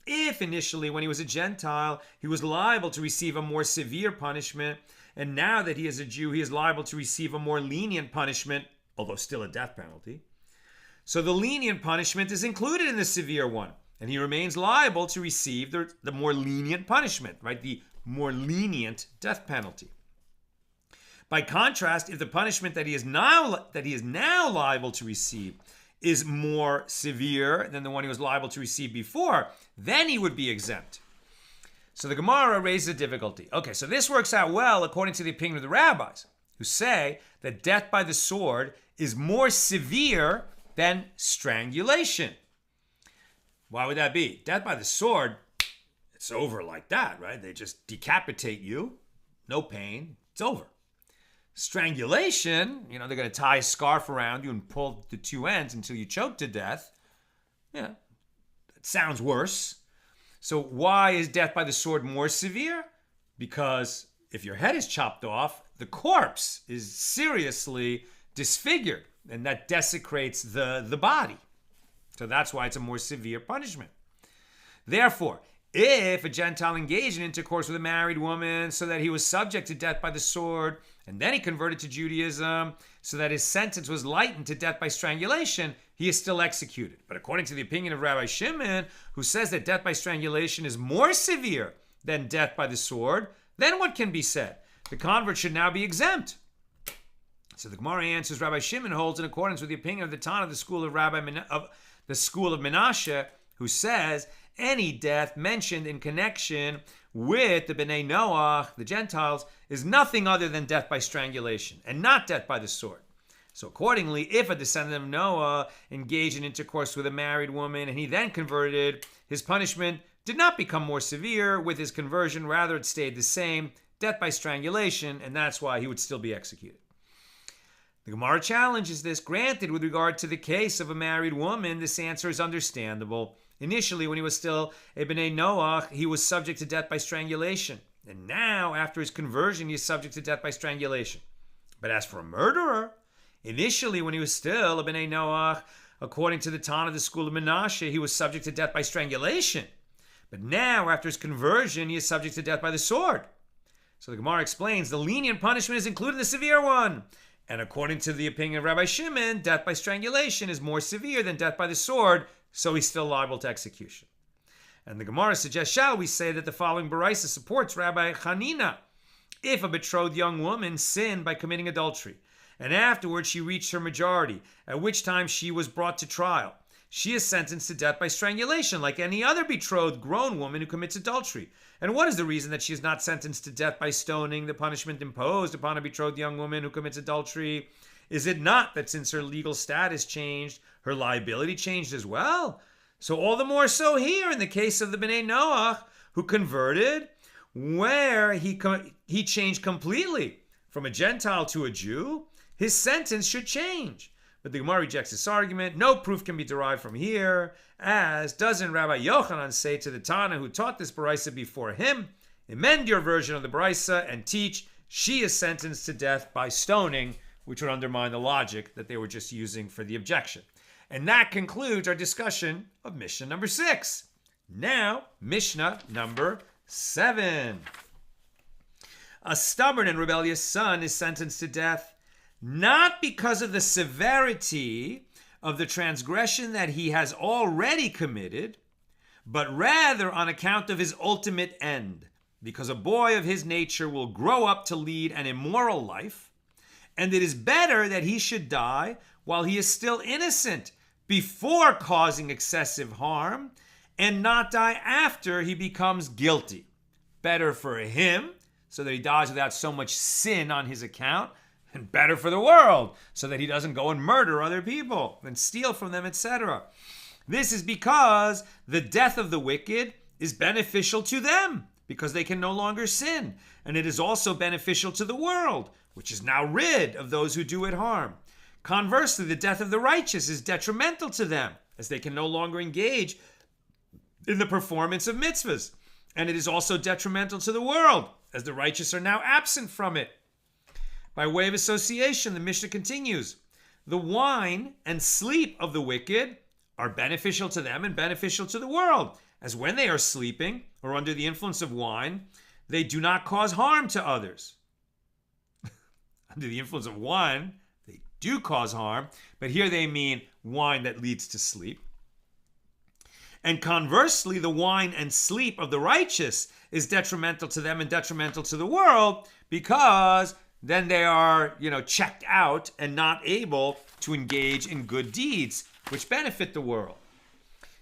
[SPEAKER 1] If initially, when he was a Gentile, he was liable to receive a more severe punishment, and now that he is a Jew, he is liable to receive a more lenient punishment, although still a death penalty. So the lenient punishment is included in the severe one, and he remains liable to receive the more lenient punishment, right? The more lenient death penalty. By contrast, if the punishment that he is now liable to receive is more severe than the one he was liable to receive before, then he would be exempt. So the Gemara raises a difficulty. Okay, so this works out well according to the opinion of the rabbis, who say that death by the sword is more severe than strangulation. Why would that be? Death by the sword, it's over like that, right? They just decapitate you, no pain, it's over. Strangulation, they're going to tie a scarf around you and pull the two ends until you choke to death. Yeah, that sounds worse. So why is death by the sword more severe? Because if your head is chopped off, the corpse is seriously disfigured, and that desecrates the body. So that's why it's a more severe punishment. Therefore, if a Gentile engaged in intercourse with a married woman so that he was subject to death by the sword, and then he converted to Judaism so that his sentence was lightened to death by strangulation, he is still executed. But according to the opinion of Rabbi Shimon, who says that death by strangulation is more severe than death by the sword, then what can be said? The convert should now be exempt. So the Gemara answers, Rabbi Shimon holds in accordance with the opinion of the Tana, the school of Menashe, who says any death mentioned in connection with the Bnei Noach, the Gentiles, is nothing other than death by strangulation and not death by the sword. So accordingly, if a descendant of Noah engaged in intercourse with a married woman and he then converted, his punishment did not become more severe with his conversion, rather it stayed the same, death by strangulation, and that's why he would still be executed. The Gemara challenges this. Granted, with regard to the case of a married woman, this answer is understandable. Initially, when he was still a Bnei Noach, he was subject to death by strangulation. And now, after his conversion, he is subject to death by strangulation. But as for a murderer, initially, when he was still a Bnei Noach, according to the Tana of the school of Menashe, he was subject to death by strangulation. But now, after his conversion, he is subject to death by the sword. So the Gemara explains the lenient punishment is included in the severe one. And according to the opinion of Rabbi Shimon, death by strangulation is more severe than death by the sword, so he's still liable to execution. And the Gemara suggests, shall we say that the following Baraisa supports Rabbi Hanina? If a betrothed young woman sinned by committing adultery, and afterwards she reached her majority, at which time she was brought to trial, she is sentenced to death by strangulation, like any other betrothed grown woman who commits adultery. And what is the reason that she is not sentenced to death by stoning, the punishment imposed upon a betrothed young woman who commits adultery? Is it not that since her legal status changed, her liability changed as well? So all the more so here in the case of the Bnei Noach, who converted, where he changed completely from a Gentile to a Jew, his sentence should change. But the Gemara rejects this argument. No proof can be derived from here, as doesn't Rabbi Yochanan say to the Tana who taught this Baraisa before him, amend your version of the Baraisa and teach she is sentenced to death by stoning, which would undermine the logic that they were just using for the objection. And that concludes our discussion of Mishnah number 6. Now, Mishnah number 7. A stubborn and rebellious son is sentenced to death not because of the severity of the transgression that he has already committed, but rather on account of his ultimate end, because a boy of his nature will grow up to lead an immoral life, and it is better that he should die while he is still innocent, before causing excessive harm, and not die after he becomes guilty. Better for him, so that he dies without so much sin on his account, and better for the world, so that he doesn't go and murder other people and steal from them, etc. This is because the death of the wicked is beneficial to them, because they can no longer sin. And it is also beneficial to the world, which is now rid of those who do it harm. Conversely, the death of the righteous is detrimental to them, as they can no longer engage in the performance of mitzvahs. And it is also detrimental to the world, as the righteous are now absent from it. By way of association, the Mishnah continues, the wine and sleep of the wicked are beneficial to them and beneficial to the world, as when they are sleeping or under the influence of wine, they do not cause harm to others. Under the influence of wine, they do cause harm, but here they mean wine that leads to sleep. And conversely, the wine and sleep of the righteous is detrimental to them and detrimental to the world, because then they are, checked out and not able to engage in good deeds, which benefit the world.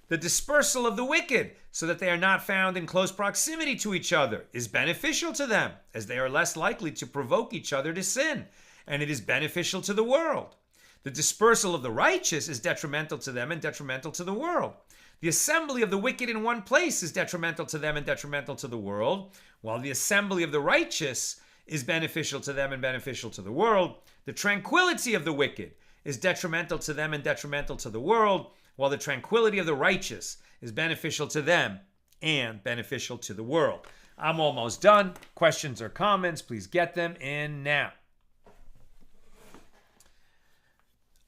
[SPEAKER 1] The dispersal of the wicked, so that they are not found in close proximity to each other, is beneficial to them, as they are less likely to provoke each other to sin, and it is beneficial to the world. The dispersal of the righteous is detrimental to them and detrimental to the world. The assembly of the wicked in one place is detrimental to them and detrimental to the world, while the assembly of the righteous is beneficial to them and beneficial to the world. The tranquility of the wicked is detrimental to them and detrimental to the world, while the tranquility of the righteous is beneficial to them and beneficial to the world. I'm almost done. Questions or comments, please get them in now.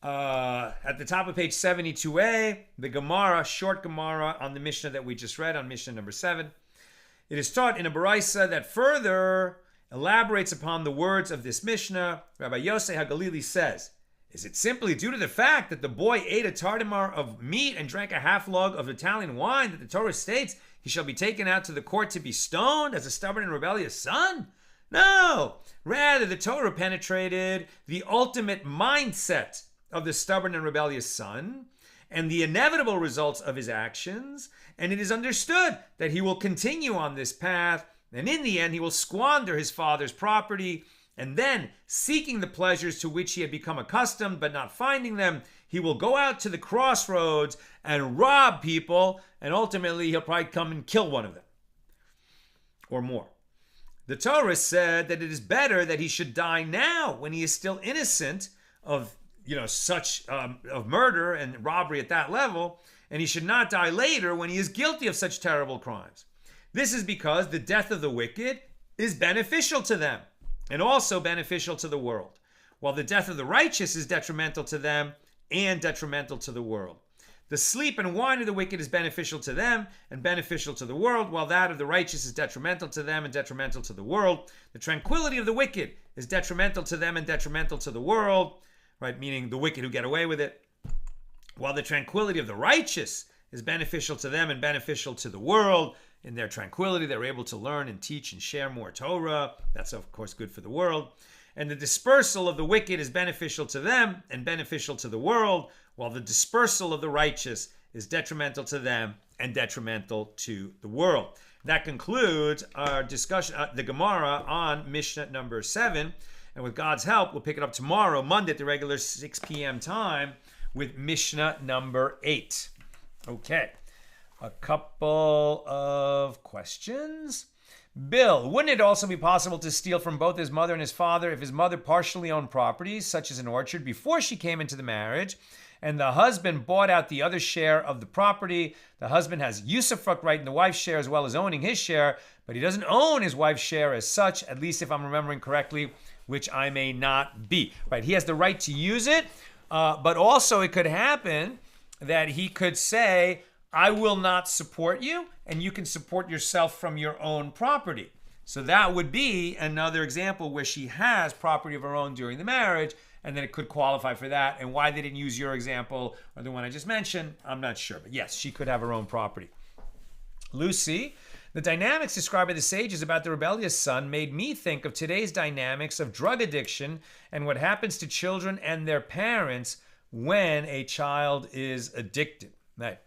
[SPEAKER 1] At the top of page 72a, the Gemara, short Gemara on the Mishnah that we just read, on Mishnah number 7. It is taught in a Baraisa that further elaborates upon the words of this Mishnah. Rabbi Yosei HaGalili says, is it simply due to the fact that the boy ate a tartamar of meat and drank a half log of Italian wine that the Torah states he shall be taken out to the court to be stoned as a stubborn and rebellious son? No! Rather, the Torah penetrated the ultimate mindset of the stubborn and rebellious son and the inevitable results of his actions, and it is understood that he will continue on this path, and in the end he will squander his father's property, and then, seeking the pleasures to which he had become accustomed but not finding them, he will go out to the crossroads and rob people, and ultimately he'll probably come and kill one of them or more. The Torah said that it is better that he should die now when he is still innocent of such of murder and robbery at that level, and he should not die later when he is guilty of such terrible crimes. This is because the death of the wicked is beneficial to them and also beneficial to the world, while the death of the righteous is detrimental to them and detrimental to the world. The sleep and wine of the wicked is beneficial to them and beneficial to the world, while that of the righteous is detrimental to them and detrimental to the world. The tranquility of the wicked is detrimental to them and detrimental to the world, right? Meaning the wicked who get away with it. While the tranquility of the righteous is beneficial to them and beneficial to the world. In their tranquility, they're able to learn and teach and share more Torah. That's, of course, good for the world. And the dispersal of the wicked is beneficial to them and beneficial to the world, while the dispersal of the righteous is detrimental to them and detrimental to the world. That concludes our discussion, the Gemara on Mishnah number 7. And with God's help, we'll pick it up tomorrow, Monday at the regular 6 p.m. time with Mishnah number 8. Okay. A couple of questions. questions. Bill, wouldn't it also be possible to steal from both his mother and his father if his mother partially owned properties, such as an orchard, before she came into the marriage, and the husband bought out the other share of the property? The husband has usufruct right in the wife's share as well as owning his share, but he doesn't own his wife's share as such, at least if I'm remembering correctly, which I may not be. Right? He has the right to use it, but also it could happen that he could say, I will not support you, and you can support yourself from your own property. So that would be another example where she has property of her own during the marriage, and then it could qualify for that. And why they didn't use your example or the one I just mentioned, I'm not sure. But yes, she could have her own property. Lucy, the dynamics described by the sages about the rebellious son made me think of today's dynamics of drug addiction and what happens to children and their parents when a child is addicted. Right.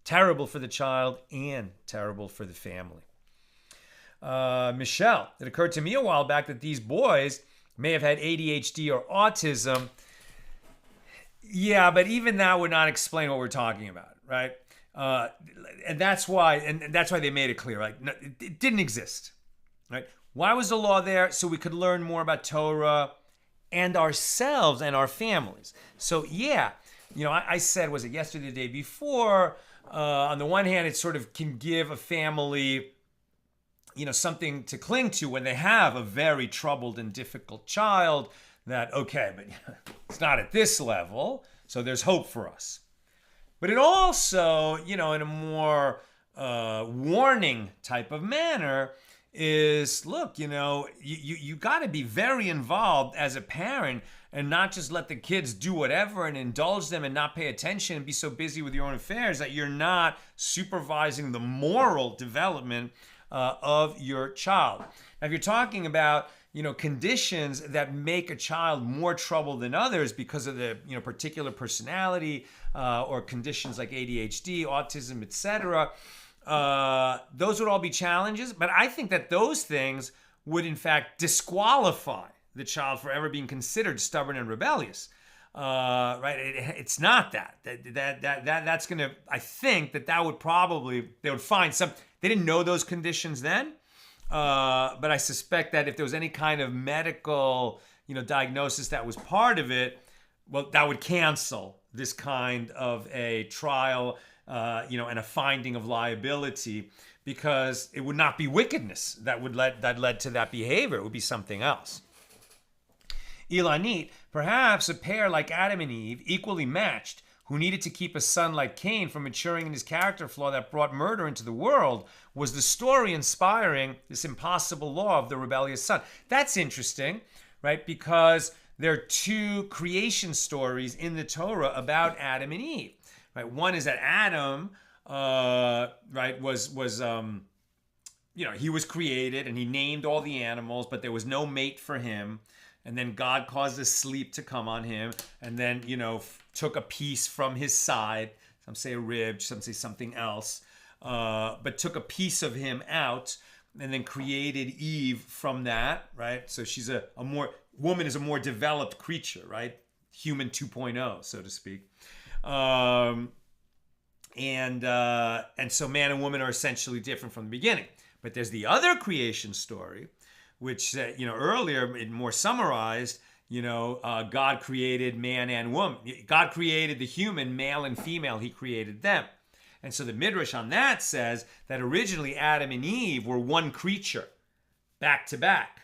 [SPEAKER 1] Terrible for the child and terrible for the family. Michelle, it occurred to me a while back that these boys may have had ADHD or autism. Yeah, but even that would not explain what we're talking about, right? And that's why they made it clear, right? It didn't exist, right? Why was the law there? So we could learn more about Torah and ourselves and our families. So yeah, I said, was it yesterday or the day before? On the one hand, it sort of can give a family, something to cling to when they have a very troubled and difficult child that, okay, but it's not at this level, so there's hope for us. But it also, in a more warning type of manner is, look, you got to be very involved as a parent and not just let the kids do whatever and indulge them and not pay attention and be so busy with your own affairs that you're not supervising the moral development of your child. Now, if you're talking about, conditions that make a child more trouble than others because of the, particular personality or conditions like ADHD, autism, etc., those would all be challenges. But I think that those things would, in fact, disqualify the child for ever being considered stubborn and rebellious. Right? It's not that. That's going to, I think that would probably, they would find some, they didn't know those conditions then, but I suspect that if there was any kind of medical, diagnosis that was part of it, well, that would cancel this kind of a trial, and a finding of liability, because it would not be wickedness that led to that behavior. It would be something else. Ilanit, perhaps a pair like Adam and Eve, equally matched, who needed to keep a son like Cain from maturing in his character flaw that brought murder into the world, was the story inspiring this impossible law of the rebellious son. That's interesting, right? Because there are two creation stories in the Torah about Adam and Eve. Right? One is that Adam, right, was he was created and he named all the animals, but there was no mate for him. And then God caused a sleep to come on him, and then, took a piece from his side. Some say a rib, some say something else, but took a piece of him out, and then created Eve from that, right? So she's woman is a more developed creature, right? Human 2.0, so to speak. And so man and woman are essentially different from the beginning. But there's the other creation story, which, earlier, it more summarized, God created man and woman. God created the human, male and female. He created them. And so the Midrash on that says that originally Adam and Eve were one creature, back to back,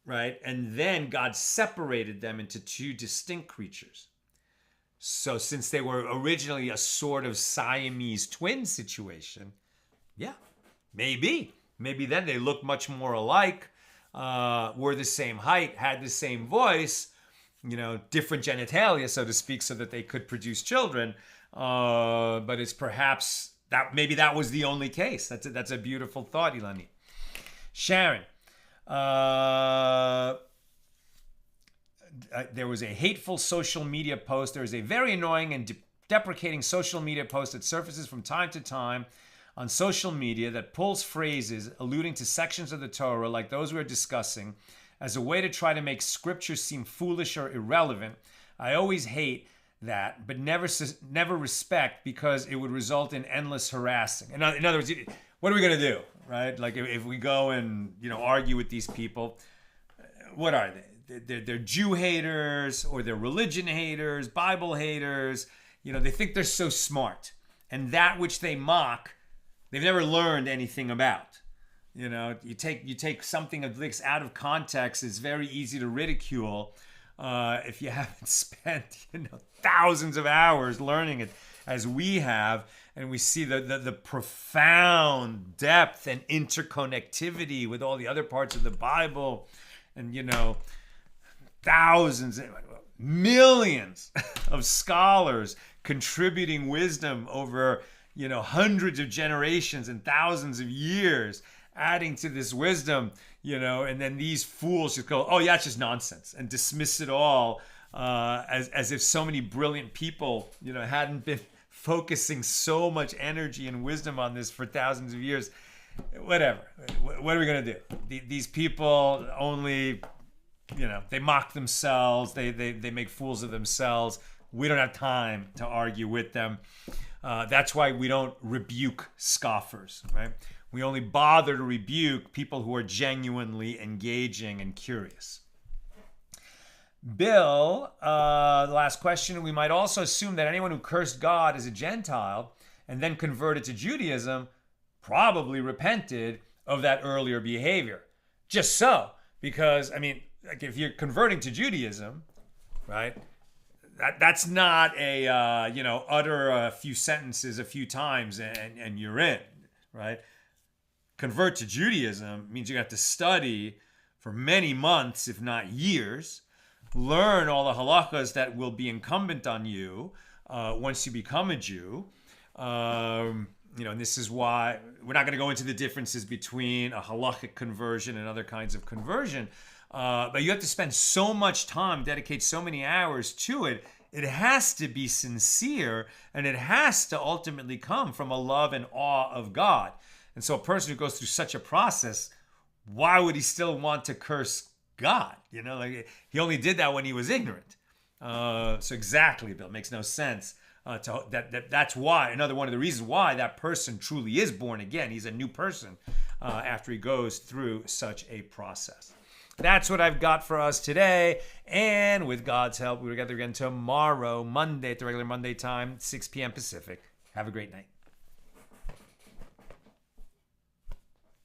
[SPEAKER 1] right? And then God separated them into two distinct creatures. So since they were originally a sort of Siamese twin situation, yeah, maybe then they look much more alike. Were the same height, had the same voice, different genitalia, so to speak, so that they could produce children. But it's perhaps that maybe that was the only case. That's a beautiful thought, Ilani. Sharon, there was a hateful social media post. There is a very annoying and deprecating social media post that surfaces from time to time on social media that pulls phrases alluding to sections of the Torah like those we're discussing as a way to try to make scripture seem foolish or irrelevant. I always hate that, but never respect, because it would result in endless harassing. In other words, what are we going to do? right? Like if we go and, argue with these people, what are they? They're Jew haters, or they're religion haters, Bible haters. They think they're so smart. And that which they mock, they've never learned anything about. You take something of this out of context, it's very easy to ridicule if you haven't spent thousands of hours learning it as we have, and we see the profound depth and interconnectivity with all the other parts of the Bible, and thousands, millions of scholars contributing wisdom over hundreds of generations and thousands of years, adding to this wisdom, and then these fools just go, oh yeah, it's just nonsense, and dismiss it all as if so many brilliant people, hadn't been focusing so much energy and wisdom on this for thousands of years. Whatever. What are we going to do? These people only, they mock themselves. They make fools of themselves. We don't have time to argue with them. That's why we don't rebuke scoffers, right? We only bother to rebuke people who are genuinely engaging and curious. Bill, the last question. We might also assume that anyone who cursed God as a Gentile and then converted to Judaism probably repented of that earlier behavior. Just so, because, like if you're converting to Judaism, right, that's not a, utter a few sentences a few times and you're in, right? Convert to Judaism means you have to study for many months, if not years, learn all the halachas that will be incumbent on you once you become a Jew. And this is why we're not going to go into the differences between a halachic conversion and other kinds of conversion. But you have to spend so much time, dedicate so many hours to it. It has to be sincere, and it has to ultimately come from a love and awe of God. And so a person who goes through such a process, why would he still want to curse God? Like he only did that when he was ignorant. So exactly, Bill, it makes no sense. That's why, another one of the reasons why that person truly is born again. He's a new person after he goes through such a process. That's what I've got for us today. And with God's help, we're together again tomorrow, Monday, at the regular Monday time, 6 p.m. Pacific. Have a great night.